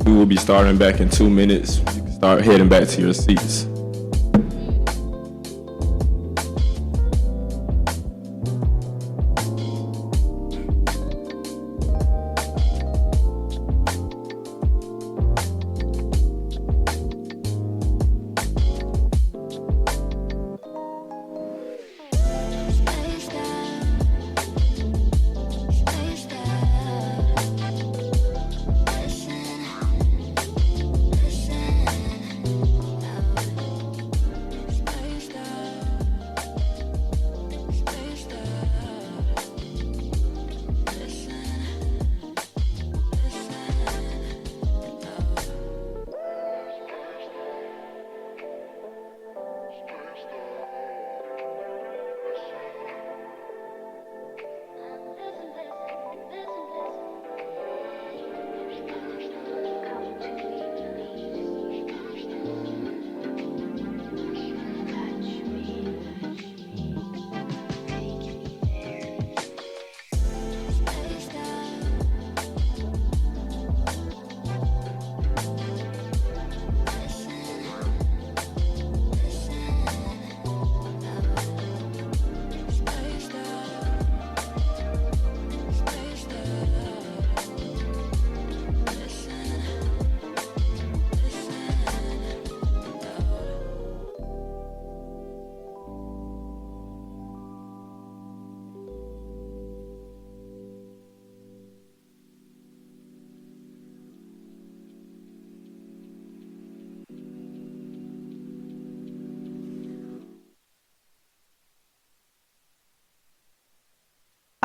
We will be starting back in 2 minutes. You can start heading back to your seats.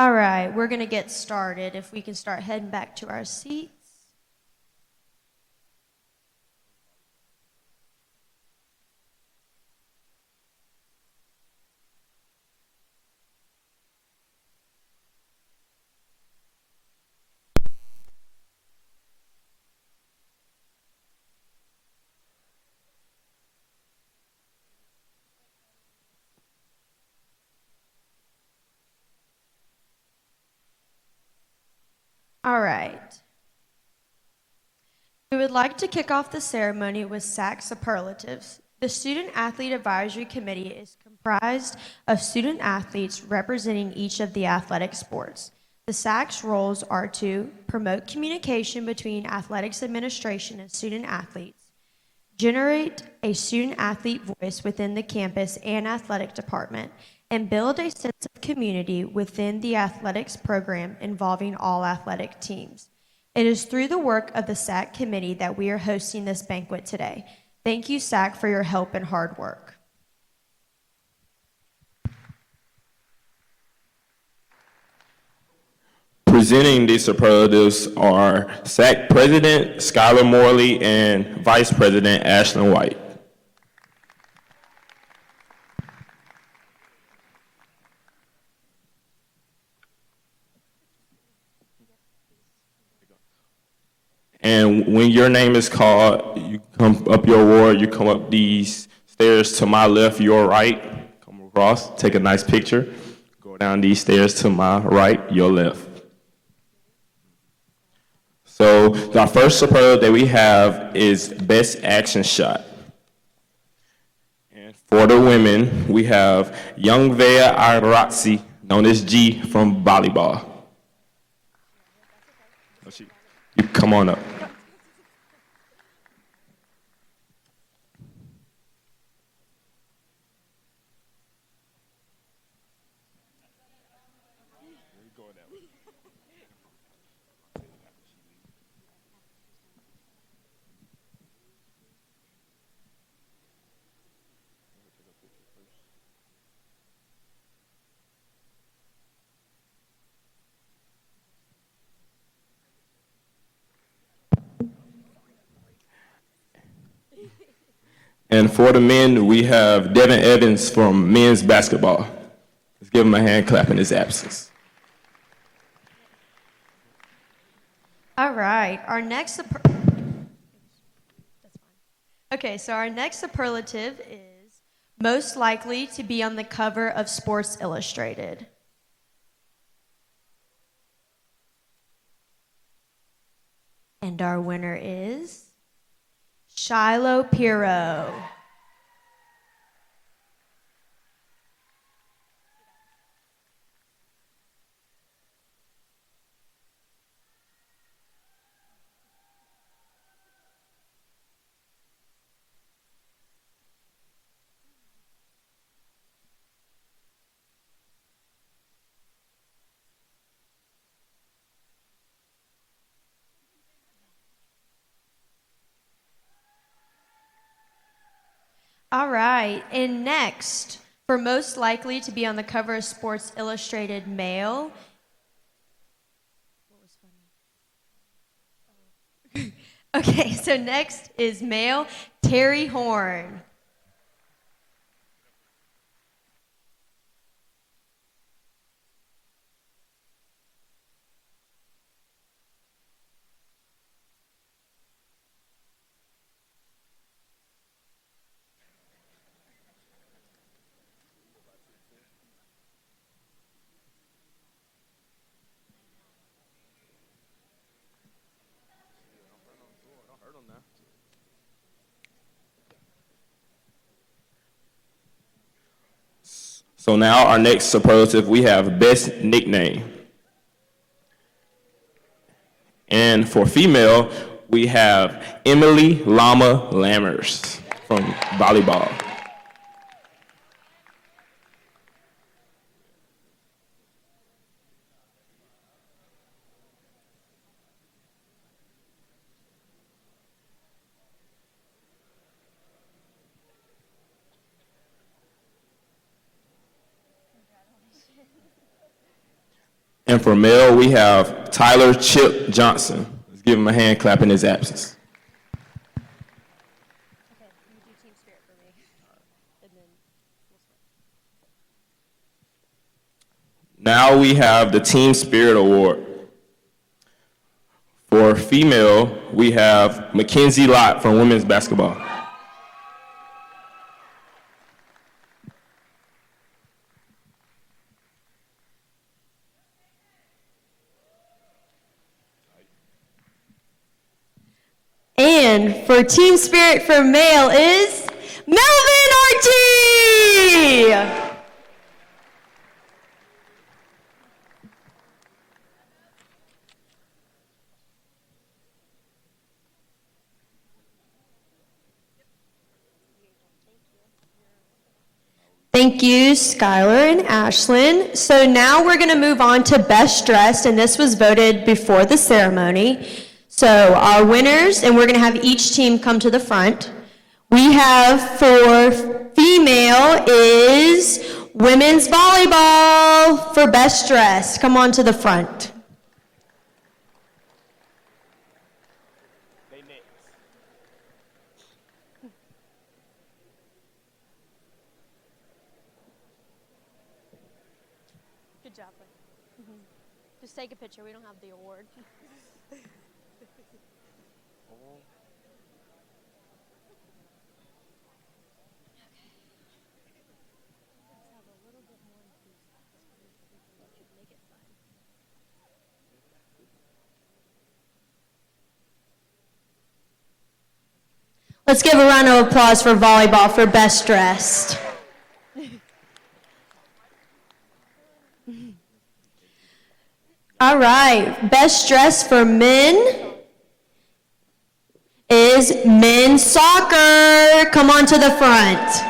All right, we're going to get started. If we can start heading back to our seats. All right. We would like to kick off the ceremony with SAC superlatives. The Student Athlete Advisory Committee is comprised of student athletes representing each of the athletic sports. The SAC's roles are to promote communication between athletics administration and student athletes, generate a student athlete voice within the campus and athletic department, and build a sense of community within the athletics program involving all athletic teams. It is through the work of the SAC committee that we are hosting this banquet today. Thank you, SAC, for your help and hard work. Presenting these superlatives are SAC President Skylar Morley and Vice President Ashlyn White. And when your name is called, you come up your ward, you come up these stairs to my left, your right, come across, take a nice picture, go down these stairs to my right, your left. So our first superlative that we have is Best Action Shot. And for the women, we have Youngvea Arazzi, known as G, from volleyball. You come on up. And for the men, we have Devin Evans from men's basketball. Let's give him a hand clap in his absence. All right, our next so our next superlative is most likely to be on the cover of Sports Illustrated. And our winner is Shiloh Piro. All right, and next, for most likely to be on the cover of Sports Illustrated male. What was funny? Okay, so next is male Terry Horn. So now our next superlative, we have best nickname. And for female, we have Emily Lama Lammers from volleyball. And for male, we have Tyler Chip Johnson. Let's give him a hand clap in his absence. Now we have the Team Spirit Award. For female, we have Mackenzie Lott from women's basketball. And for Team Spirit for male is Melvin Archie! Thank you, Skylar and Ashlyn. So now we're going to move on to Best Dressed, and this was voted before the ceremony. So our winners, and we're going to have each team come to the front. We have for female is women's volleyball for Best Dressed. Come on to the front. Good job. Just take a picture. We don't have the award. Let's give a round of applause for volleyball for Best Dressed. All right, Best Dressed for men is men's soccer. Come on to the front.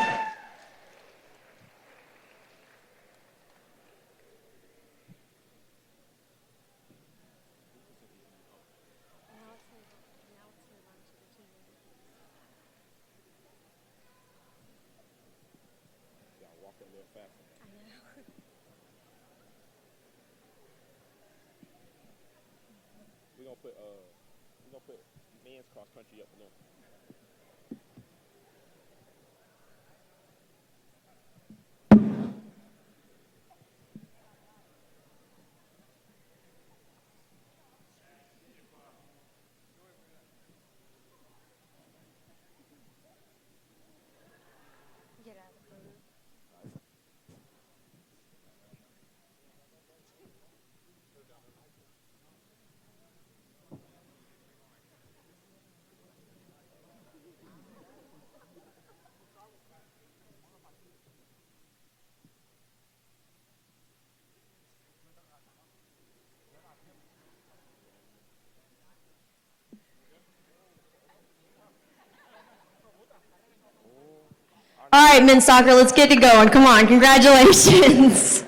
gonna put men's cross country up and then. Get out of the booth. All right, men's soccer, let's get it going. Come on, congratulations.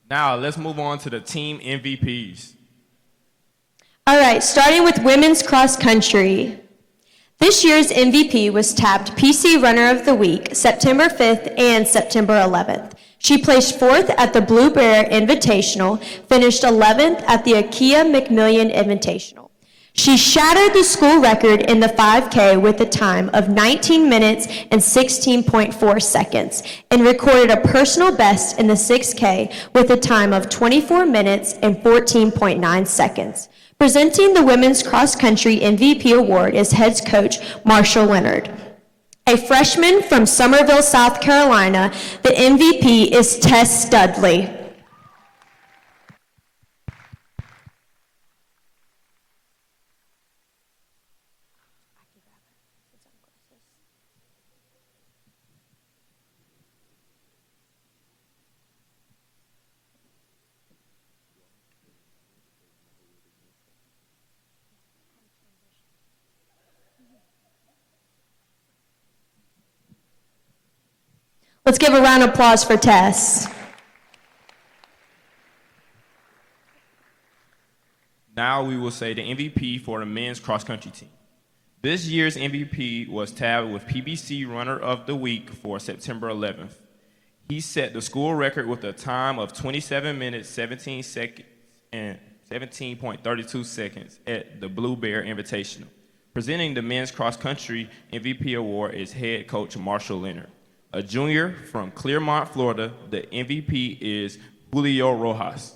Now, let's move on to the team MVPs. All right, starting with women's cross country. This year's MVP was tabbed PC Runner of the Week, September 5th and September 11th. She placed 4th at the Blue Bear Invitational, finished 11th at the Akia McMillian Invitational. She shattered the school record in the 5K with a time of 19 minutes and 16.4 seconds and recorded a personal best in the 6K with a time of 24 minutes and 14.9 seconds. Presenting the Women's Cross Country MVP Award is head coach Marshall Leonard. A freshman from Summerville, South Carolina, the MVP is Tess Studley. Let's give a round of applause for Tess. Now we will say the MVP for the men's cross country team. This year's MVP was tabbed with PBC Runner of the Week for September 11th. He set the school record with a time of 27 minutes, 17 seconds, and 17.32 seconds at the Blue Bear Invitational. Presenting the men's cross country MVP award is head coach Marshall Leonard. A junior from Clearmont, Florida, the MVP is Julio Rojas.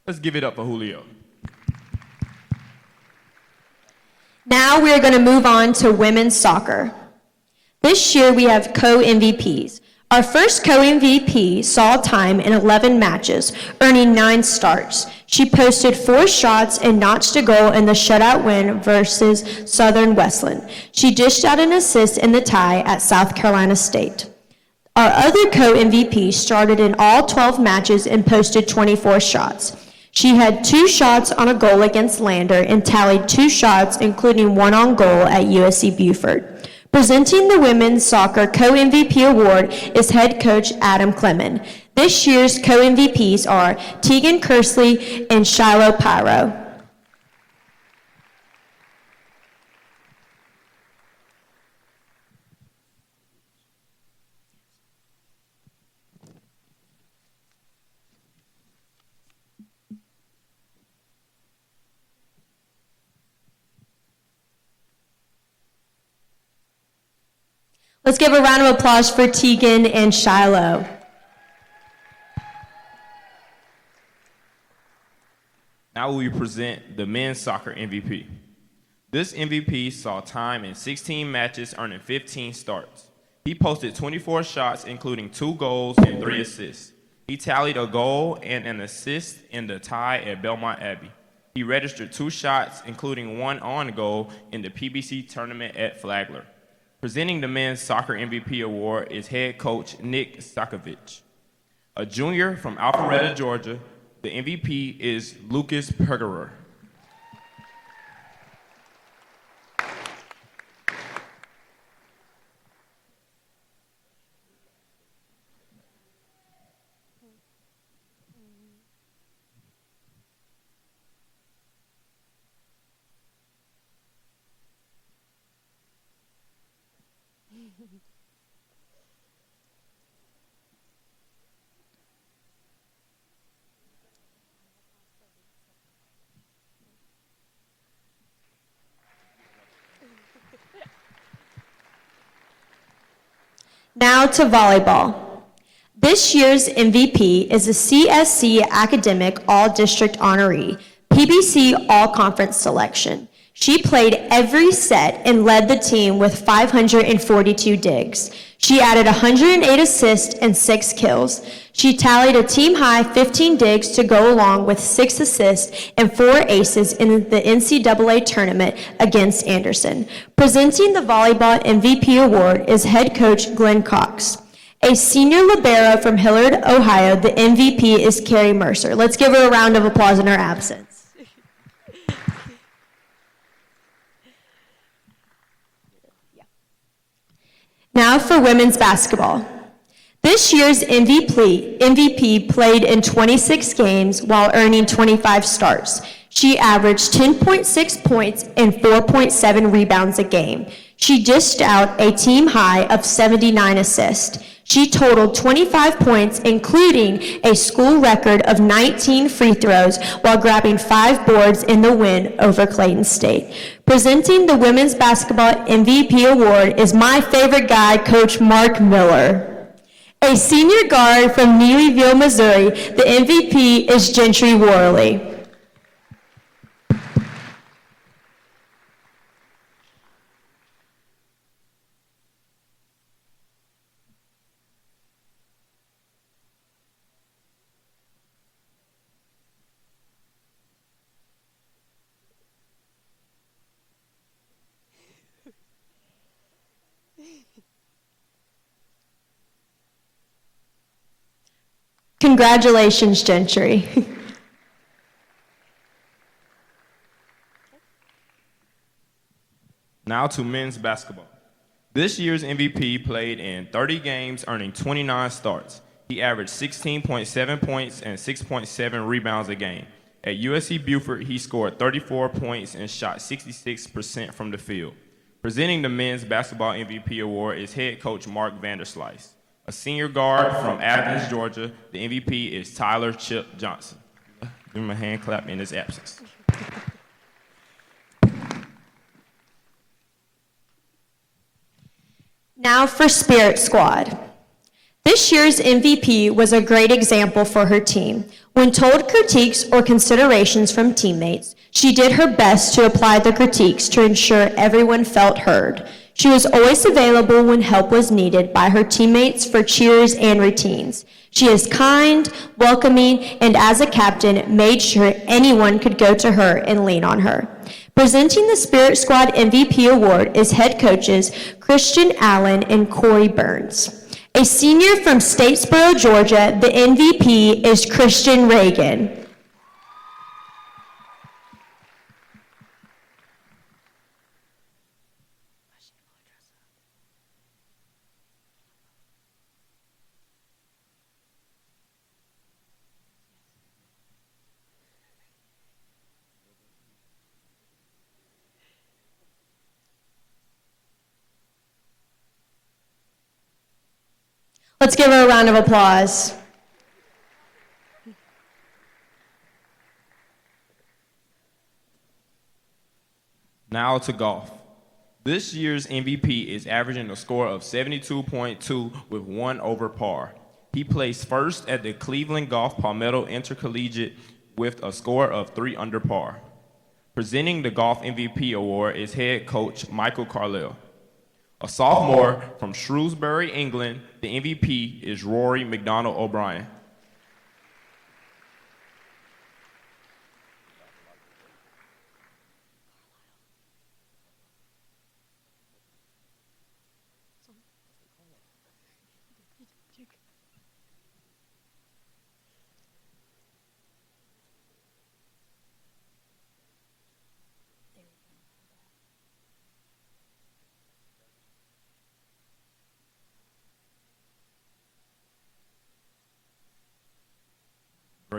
Let's give it up for Julio. Now we are going to move on to women's soccer. This year we have co-MVPs. Our first co-MVP saw time in 11 matches, earning 9 starts. She posted 4 shots and notched a goal in the shutout win versus Southern Westland. She dished out an assist in the tie at South Carolina State. Our other co-MVP started in all 12 matches and posted 24 shots. She had 2 shots on a goal against Lander and tallied 2 shots, including 1 on goal at USC Beaufort. Presenting the Women's Soccer Co-MVP Award is head coach Adam Clemon. This year's co-MVPs are Tegan Kersley and Shiloh Pyro. Let's give a round of applause for Tegan and Shiloh. Now we present the men's soccer MVP. This MVP saw time in 16 matches, earning 15 starts. He posted 24 shots, including 2 goals and 3 assists. He tallied a goal and an assist in the tie at Belmont Abbey. He registered 2 shots, including 1 on goal in the PBC tournament at Flagler. Presenting the men's soccer MVP award is head coach Nick Sakovic. A junior from Alpharetta, Georgia, the MVP is Lucas Pergerer. Now to volleyball. This year's MVP is a CSC Academic All-District honoree, PBC All-Conference selection. She played every set and led the team with 542 digs. She added 108 assists and 6 kills. She tallied a team-high 15 digs to go along with 6 assists and 4 aces in the NCAA tournament against Anderson. Presenting the Volleyball MVP award is head coach Glenn Cox. A senior libero from Hillard, Ohio, the MVP is Carrie Mercer. Let's give her a round of applause in her absence. Now for women's basketball. This year's MVP played in 26 games while earning 25 starts. She averaged 10.6 points and 4.7 rebounds a game. She dished out a team high of 79 assists. She totaled 25 points, including a school record of 19 free throws, while grabbing 5 boards in the win over Clayton State. Presenting the Women's Basketball MVP award is my favorite guy, Coach Mark Miller. A senior guard from Neelyville, Missouri, the MVP is Gentry Worley. Congratulations, Gentry. Now to men's basketball. This year's MVP played in 30 games, earning 29 starts. He averaged 16.7 points and 6.7 rebounds a game. At USC Beaufort, he scored 34 points and shot 66% from the field. Presenting the men's basketball MVP award is head coach Mark Vanderslice. A senior guard from Athens, Georgia, the MVP is Tyler Chip Johnson. Give him a hand clap in his absence. Now for Spirit Squad. This year's MVP was a great example for her team. When told critiques or considerations from teammates, she did her best to apply the critiques to ensure everyone felt heard. She was always available when help was needed by her teammates for cheers and routines. She is kind, welcoming, and as a captain, made sure anyone could go to her and lean on her. Presenting the Spirit Squad MVP award is head coaches Christian Allen and Corey Burns. A senior from Statesboro, Georgia, the MVP is Christian Reagan. Let's give her a round of applause. Now to golf. This year's MVP is averaging a score of 72.2 with 1 over par. He placed first at the Cleveland Golf Palmetto Intercollegiate with a score of 3 under par. Presenting the Golf MVP award is head coach Michael Carlisle. A sophomore from Shrewsbury, England, the MVP is Rory McDonald O'Brien.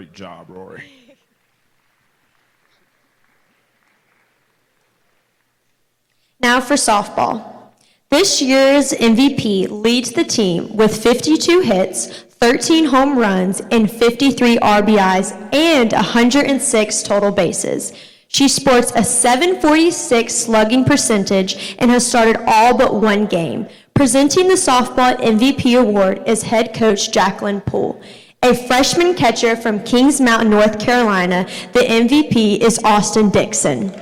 Great job, Rory. Now for softball. This year's MVP leads the team with 52 hits, 13 home runs, and 53 RBIs, and 106 total bases. She sports a 746 slugging percentage and has started all but one game. Presenting the softball MVP award is head coach Jacqueline Poole. A freshman catcher from Kings Mountain, North Carolina, the MVP is Austin Dixon.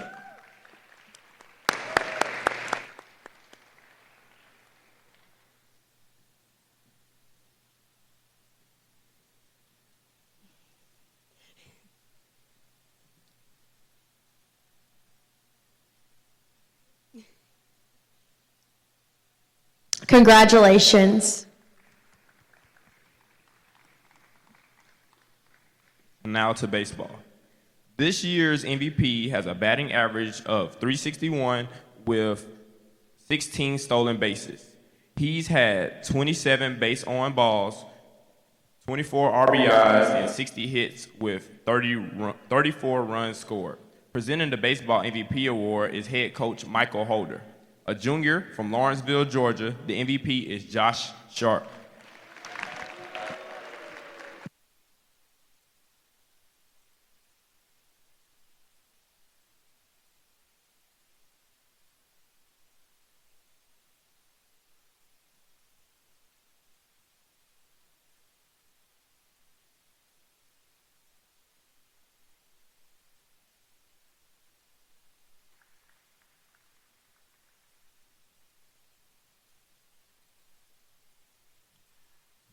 Congratulations. Now to baseball. This year's MVP has a batting average of 361 with 16 stolen bases. He's had 27 base on balls, 24 RBIs, and 60 hits with 34 runs scored. Presenting the Baseball MVP award is head coach Michael Holder. A junior from Lawrenceville, Georgia, the MVP is Josh Sharp.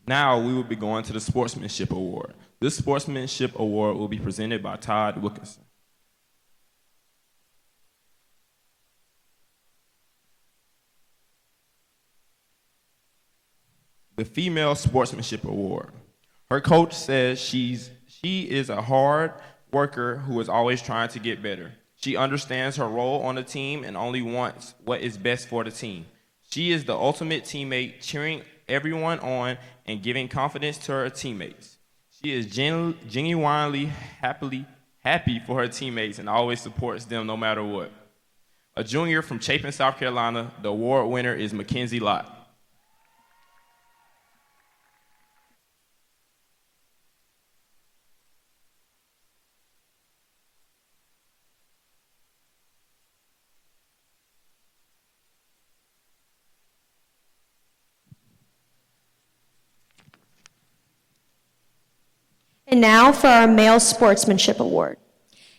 Now we will be going to the Sportsmanship Award. This Sportsmanship Award will be presented by Todd Wilkinson. The Female Sportsmanship Award. Her coach says she is a hard worker who is always trying to get better. She understands her role on the team and only wants what is best for the team. She is the ultimate teammate, cheering everyone on and giving confidence to her teammates. She is genuinely happy for her teammates and always supports them no matter what. A junior from Chapin, South Carolina, the award winner is Mackenzie Lott. And now for our Male Sportsmanship Award.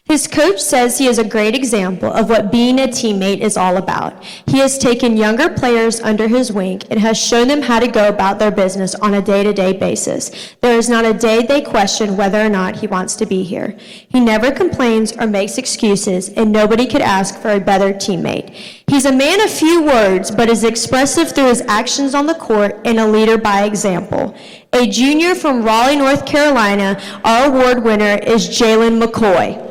His coach says he is a great example of what being a teammate is all about. He has taken younger players under his wing and has shown them how to go about their business on a day-to-day basis. There is not a day they question whether or not he wants to be here. He never complains or makes excuses, and nobody could ask for a better teammate. He's a man of few words, but is expressive through his actions on the court and a leader by example. A junior from Raleigh, North Carolina, our award winner is Jalen McCoy.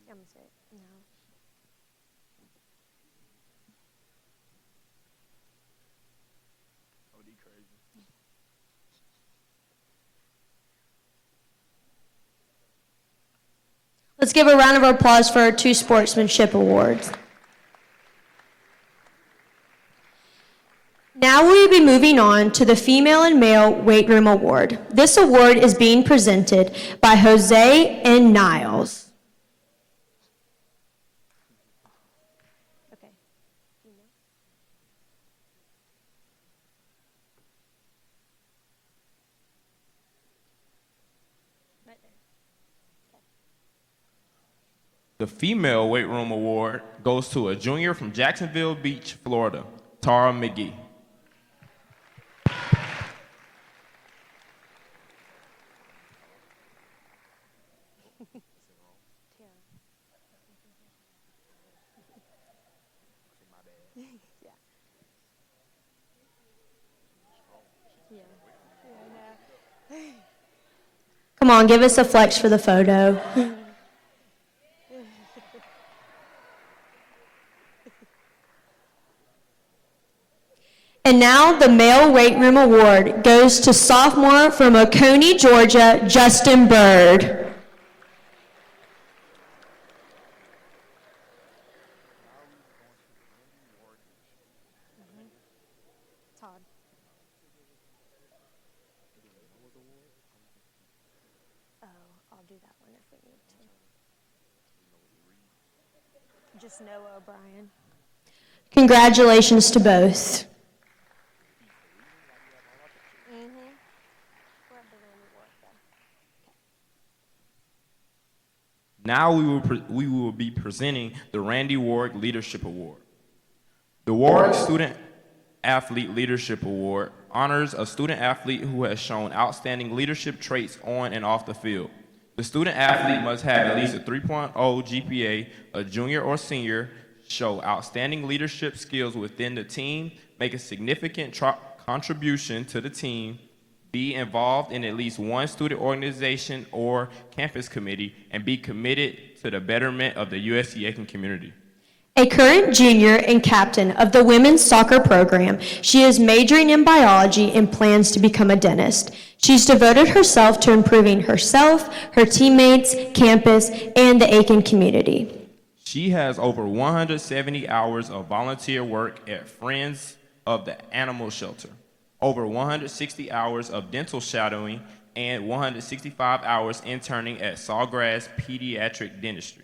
I'm gonna say no. Let's give a round of applause for our 2 Sportsmanship Awards. Now we will be moving on to the Female and Male Weight Room Award. This award is being presented by Jose and Niles. Okay. Right there. The Female Weight Room Award goes to a junior from Jacksonville Beach, Florida, Tara McGee. Yeah. Yeah. Yeah, I know. Come on, give us a flex for the photo. And now the Male Weight Room Award goes to sophomore from Oconee, Georgia, Justin Bird. Todd. Oh, I'll do that one if we need to. Just Noah O'Brien. Congratulations to both. We're at the Randy Ward, though. Now we will be presenting the Randy Ward Leadership Award. The Ward Student Athlete Leadership Award honors a student athlete who has shown outstanding leadership traits on and off the field. The student athlete must have at least a 3.0 GPA, a junior or senior, show outstanding leadership skills within the team, make a significant contribution to the team, be involved in at least one student organization or campus committee, and be committed to the betterment of the USC Aiken community. A current junior and captain of the women's soccer program, she is majoring in biology and plans to become a dentist. She's devoted herself to improving herself, her teammates, campus, and the Aiken community. She has over 170 hours of volunteer work at Friends of the Animal Shelter, over 160 hours of dental shadowing, and 165 hours interning at Sawgrass Pediatric Dentistry.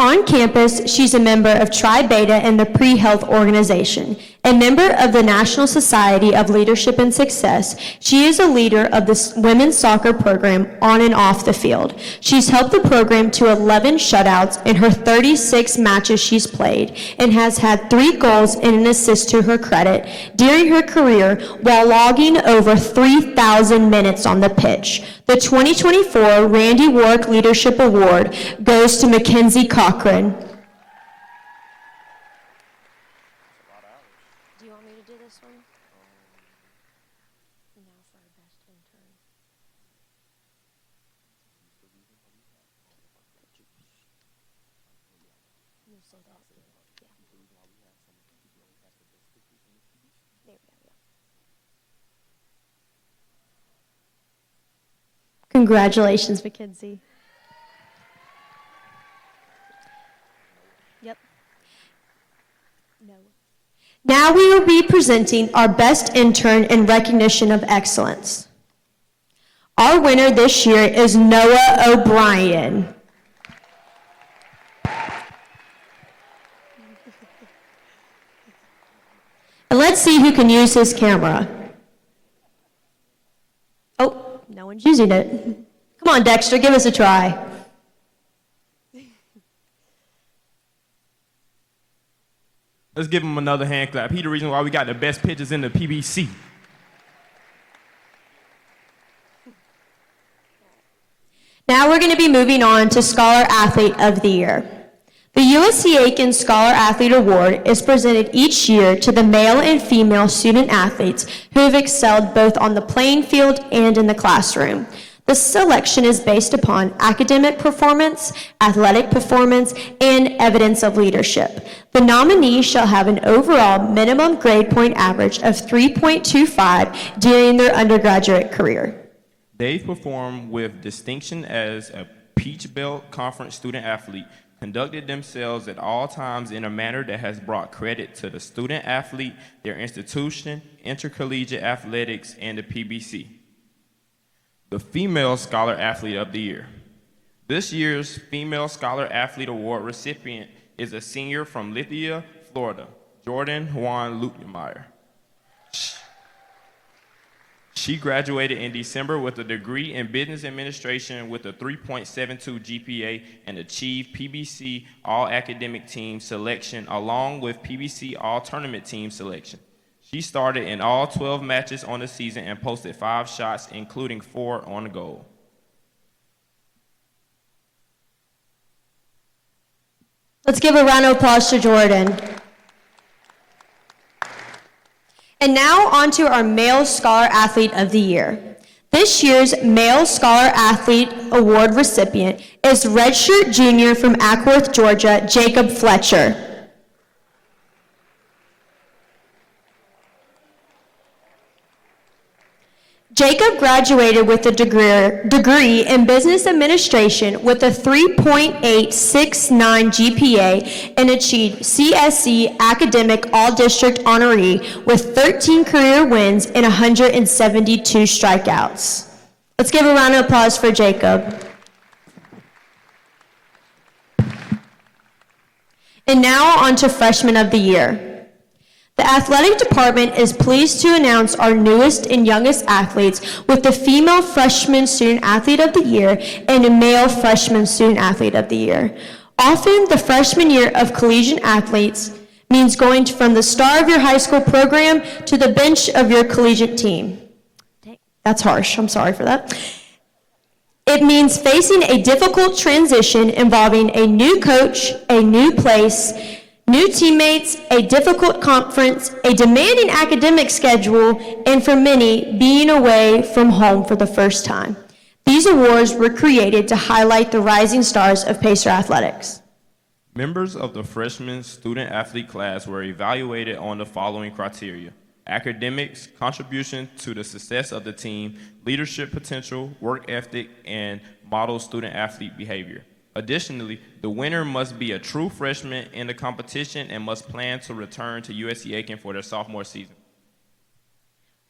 On campus, she's a member of Tri Beta and the Pre-Health Organization, a member of the National Society of Leadership and Success. She is a leader of the women's soccer program on and off the field. She's helped the program to 11 shutouts in her 36 matches she's played and has had 3 goals and an assist to her credit during her career while logging over 3,000 minutes on the pitch. The 2024 Randy Ward Leadership Award goes to Mackenzie Cochran. Do you want me to do this one? Now for our best intern. You say that. Yeah. There we go. Yeah. Congratulations, Mackenzie. Yep. No. Now we will be presenting our best intern in recognition of excellence. Our winner this year is Noah O'Brien. And let's see who can use his camera. Oh, no one's using it. Come on, Dexter, give us a try. Let's give him another hand clap. He the reason why we got the best pictures in the PBC. Now we're going to be moving on to Scholar Athlete of the Year. The USC Aiken Scholar Athlete Award is presented each year to the male and female student athletes who have excelled both on the playing field and in the classroom. The selection is based upon academic performance, athletic performance, and evidence of leadership. The nominees shall have an overall minimum grade point average of 3.25 during their undergraduate career. They've performed with distinction as a Peach Belt Conference student athlete, conducted themselves at all times in a manner that has brought credit to the student athlete, their institution, intercollegiate athletics, and the PBC. The Female Scholar Athlete of the Year. This year's Female Scholar Athlete Award recipient is a senior from Lithia, Florida, Jordan Juan Lutemeyer. She graduated in December with a degree in business administration with a 3.72 GPA and achieved PBC All-Academic Team selection along with PBC All-Tournament Team selection. She started in all 12 matches on the season and posted 5 shots, including 4 on goal. Let's give a round of applause to Jordan. And now on to our Male Scholar Athlete of the Year. This year's Male Scholar Athlete Award recipient is redshirt junior from Ackworth, Georgia, Jacob Fletcher. Jacob graduated with a degree in business administration with a 3.869 GPA and achieved CSE Academic All-District Honoree with 13 career wins and 172 strikeouts. Let's give a round of applause for Jacob. And now on to Freshman of the Year. The athletic department is pleased to announce our newest and youngest athletes with the Female Freshman Student Athlete of the Year and a Male Freshman Student Athlete of the Year. Often, the freshman year of collegiate athletes means going from the star of your high school program to the bench of your collegiate team. That's harsh, I'm sorry for that. It means facing a difficult transition involving a new coach, a new place, new teammates, a difficult conference, a demanding academic schedule, and for many, being away from home for the first time. These awards were created to highlight the rising stars of Pacer athletics. Members of the freshman student athlete class were evaluated on the following criteria: academics, contribution to the success of the team, leadership potential, work ethic, and model student athlete behavior. Additionally, the winner must be a true freshman in the competition and must plan to return to USC Aiken for their sophomore season.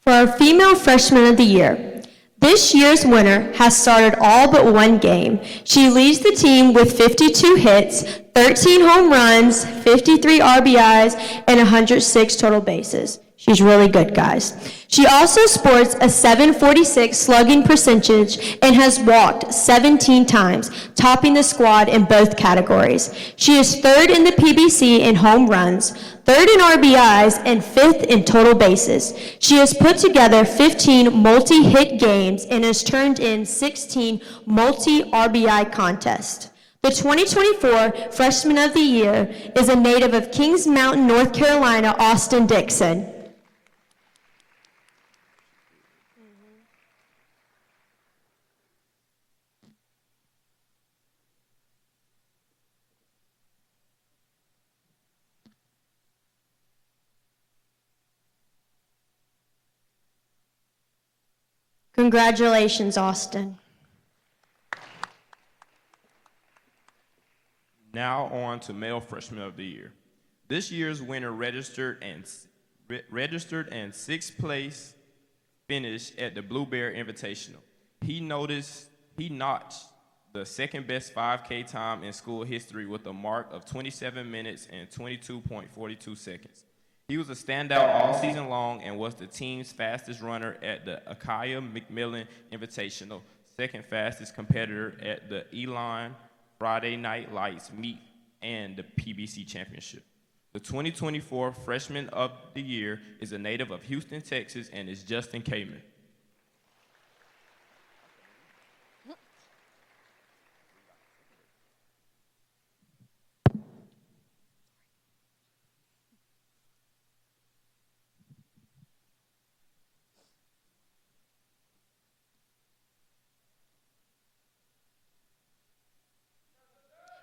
For our Female Freshman of the Year, this year's winner has started all but one game. She leads the team with 52 hits, 13 home runs, 53 RBIs, and 106 total bases. She's really good, guys. She also sports a 746 slugging percentage and has walked 17 times, topping the squad in both categories. She is third in the PBC in home runs, third in RBIs, and fifth in total bases. She has put together 15 multi-hit games and has turned in 16 multi-RBI contests. The 2024 Freshman of the Year is a native of Kings Mountain, North Carolina, Austin Dixon. Congratulations, Austin. Now on to Male Freshman of the Year. This year's winner registered and sixth place finish at the Blueberry Invitational. He notched the second best 5K time in school history with a mark of 27 minutes and 22.42 seconds. He was a standout all season long and was the team's fastest runner at the Akaya McMillan Invitational, second fastest competitor at the Elon Friday Night Lights meet and the PBC Championship. The 2024 Freshman of the Year is a native of Houston, Texas, and is Justin Kamen.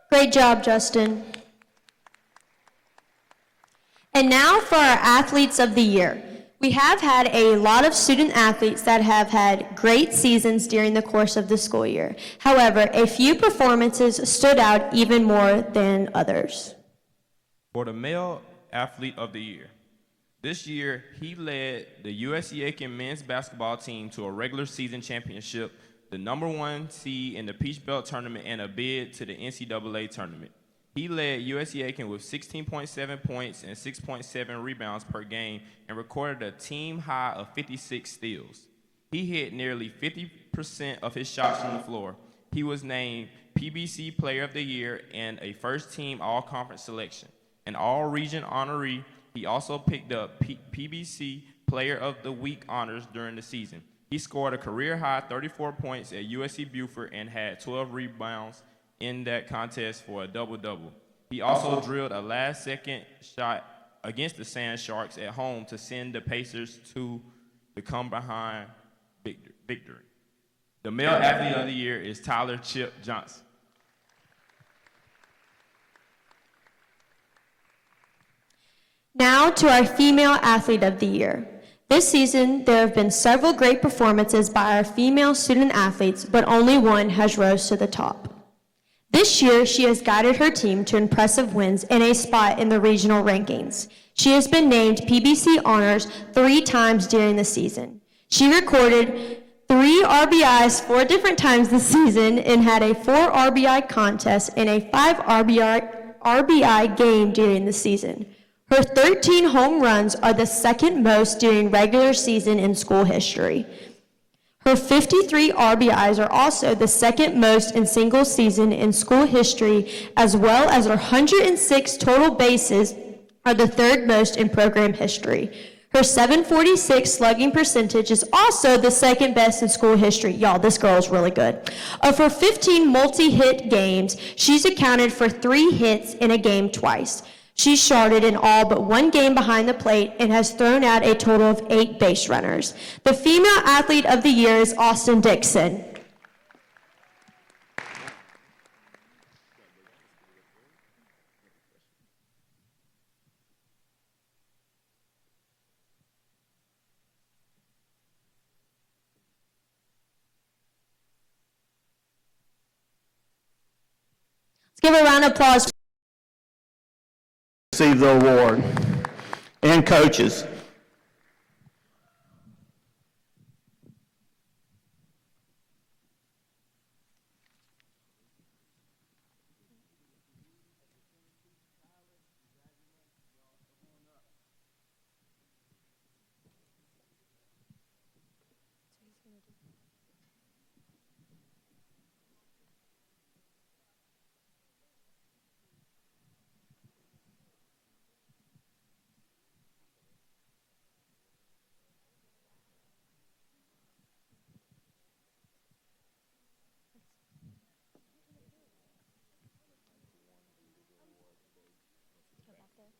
Great job, Justin. And now for our Athletes of the Year. We have had a lot of student athletes that have had great seasons during the course of the school year. However, a few performances stood out even more than others. For the Male Athlete of the Year, this year he led the USC Aiken men's basketball team to a regular season championship, the #1 seed in the Peach Belt tournament, and a bid to the NCAA tournament. He led USC Aiken with 16.7 points and 6.7 rebounds per game and recorded a team high of 56 steals. He hit nearly 50% of his shots from the floor. He was named PBC Player of the Year and a first-team all-conference selection. An all-region honoree, he also picked up PBC Player of the Week honors during the season. He scored a career-high 34 points at USC Beaufort and had 12 rebounds in that contest for a double-double. He also drilled a last-second shot against the Sand Sharks at home to send the Pacers to the come-behind victory. The male athlete of the year is Tyler Chip Johnson. Now to our female athlete of the year. This season, there have been several great performances by our female student athletes, but only one has rose to the top. This year, she has guided her team to impressive wins and a spot in the regional rankings. She has been named PBC Honors 3 times during the season. She recorded 3 RBIs 4 different times this season and had a 4 RBI contest and a 5 RBI game during the season. Her 13 home runs are the second most during regular season in school history. Her 53 RBIs are also the second most in single season in school history, as well as her 106 total bases are the third most in program history. Her 746 slugging percentage is also the second best in school history. Y'all, this girl is really good. Of her 15 multi-hit games, she's accounted for 3 hits in a game twice. She started in all but 1 game behind the plate and has thrown out a total of 8 base runners. The female athlete of the year is Austin Dixon. Let's give a round of applause. Receive the award. And coaches. Go back there.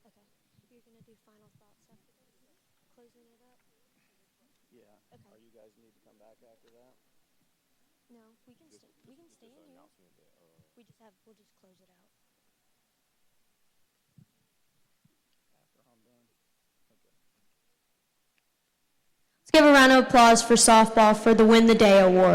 Okay. You're gonna do final thoughts after closing it up. Yeah. Okay. Are you guys need to come back after that? No, we can stay. We can stay in here. We'll just close it out. After I'm done? Okay. Let's give a round of applause for softball for the Win the Day award.